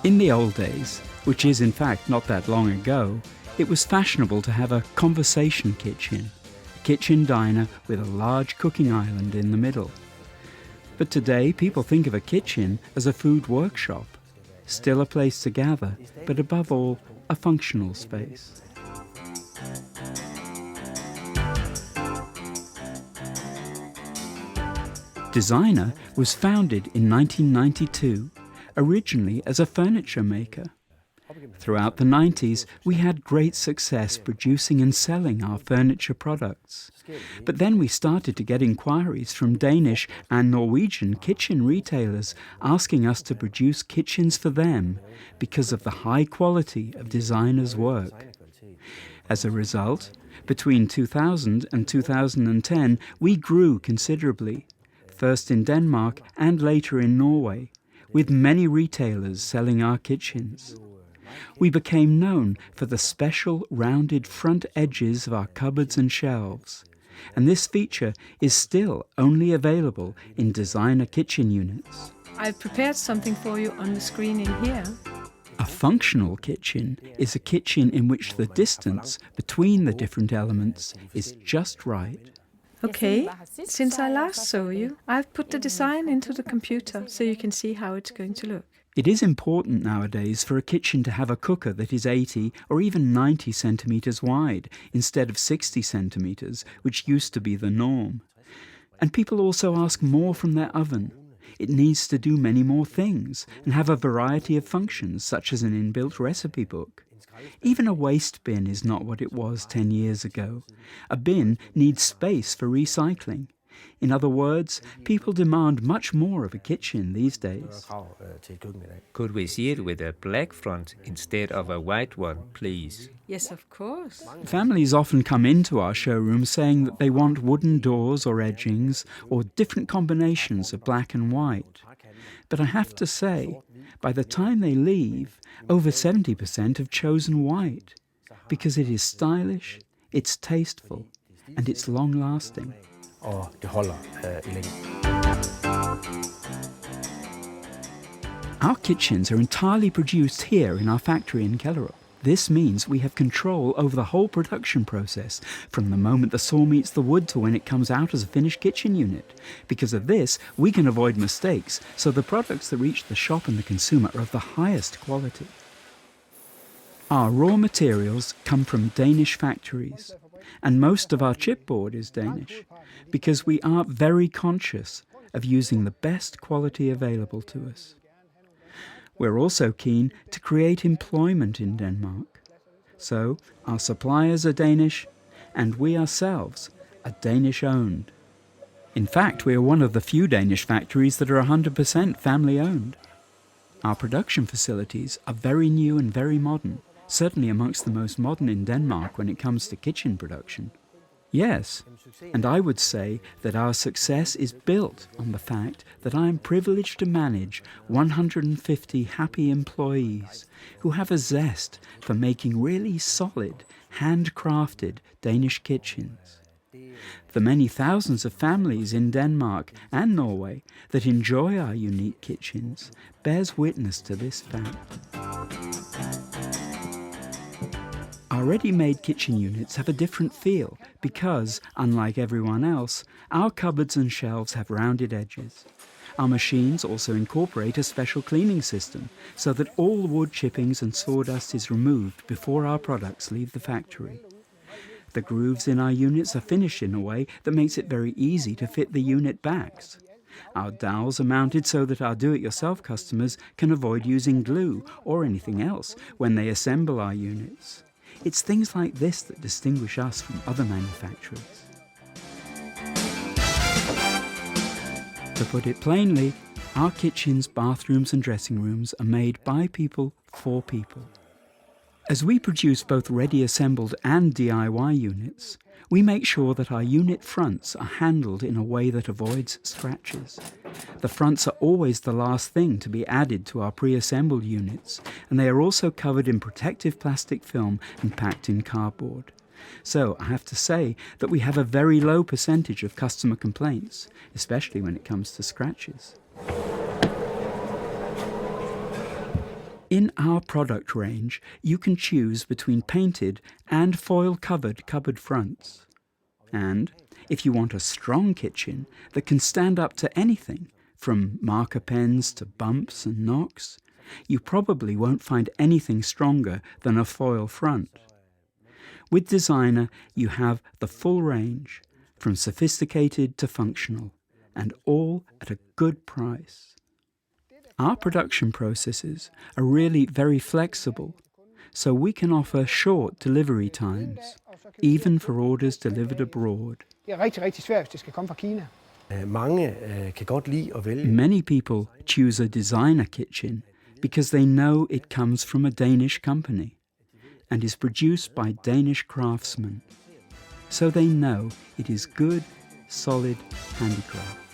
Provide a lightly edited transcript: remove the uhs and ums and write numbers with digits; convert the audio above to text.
In the old days, which is in fact not that long ago, it was fashionable to have a conversation kitchen, a kitchen diner with a large cooking island in the middle. But today people think of a kitchen as a food workshop, still a place to gather, but above all, a functional space. Designa was founded in 1992, originally as a furniture maker. Throughout the 90s, we had great success producing and selling our furniture products. But then we started to get inquiries from Danish and Norwegian kitchen retailers asking us to produce kitchens for them because of the high quality of Designa's work. As a result, between 2000 and 2010, we grew considerably, first in Denmark and later in Norway, with many retailers selling our kitchens. We became known for the special rounded front edges of our cupboards and shelves, and this feature is still only available in Designa kitchen units. I've prepared something for you on the screen in here. A functional kitchen is a kitchen in which the distance between the different elements is just right. Okay, since I last saw you, I've put the design into the computer so you can see how it's going to look. It is important nowadays for a kitchen to have a cooker that is 80 or even 90 centimetres wide instead of 60 centimetres, which used to be the norm. And people also ask more from their oven. It needs to do many more things and have a variety of functions, such as an inbuilt recipe book. Even a waste bin is not what it was 10 years ago. A bin needs space for recycling. In other words, people demand much more of a kitchen these days. Could we see it with a black front instead of a white one, please? Yes, of course. Families often come into our showroom saying that they want wooden doors or edgings or different combinations of black and white. But I have to say, by the time they leave, over 70% have chosen white, because it is stylish, it's tasteful, and it's long-lasting. Our kitchens are entirely produced here in our factory in Kellerup. This means we have control over the whole production process, from the moment the saw meets the wood to when it comes out as a finished kitchen unit. Because of this, we can avoid mistakes, so the products that reach the shop and the consumer are of the highest quality. Our raw materials come from Danish factories, and most of our chipboard is Danish, because we are very conscious of using the best quality available to us. We're also keen to create employment in Denmark. So our suppliers are Danish, and we ourselves are Danish-owned. In fact, we are one of the few Danish factories that are 100% family-owned. Our production facilities are very new and very modern, certainly amongst the most modern in Denmark when it comes to kitchen production. Yes, and I would say that our success is built on the fact that I am privileged to manage 150 happy employees who have a zest for making really solid, handcrafted Danish kitchens. The many thousands of families in Denmark and Norway that enjoy our unique kitchens bears witness to this fact. Our ready-made kitchen units have a different feel because, unlike everyone else, our cupboards and shelves have rounded edges. Our machines also incorporate a special cleaning system so that all wood chippings and sawdust is removed before our products leave the factory. The grooves in our units are finished in a way that makes it very easy to fit the unit backs. Our dowels are mounted so that our do-it-yourself customers can avoid using glue or anything else when they assemble our units. It's things like this that distinguish us from other manufacturers. To put it plainly, our kitchens, bathrooms and dressing rooms are made by people for people. As we produce both ready-assembled and DIY units, we make sure that our unit fronts are handled in a way that avoids scratches. The fronts are always the last thing to be added to our pre-assembled units, and they are also covered in protective plastic film and packed in cardboard. So I have to say that we have a very low percentage of customer complaints, especially when it comes to scratches. In our product range, you can choose between painted and foil-covered cupboard fronts. And if you want a strong kitchen that can stand up to anything, from marker pens to bumps and knocks, you probably won't find anything stronger than a foil front. With Designa, you have the full range, from sophisticated to functional, and all at a good price. Our production processes are really very flexible, so we can offer short delivery times, even for orders delivered abroad. Det er rigtig svært, hvis det skal komme fra Kina. Mange kan godt lide at vælge. Many people choose a Designa kitchen because they know it comes from a Danish company and is produced by Danish craftsmen, so they know it is good, solid handicraft.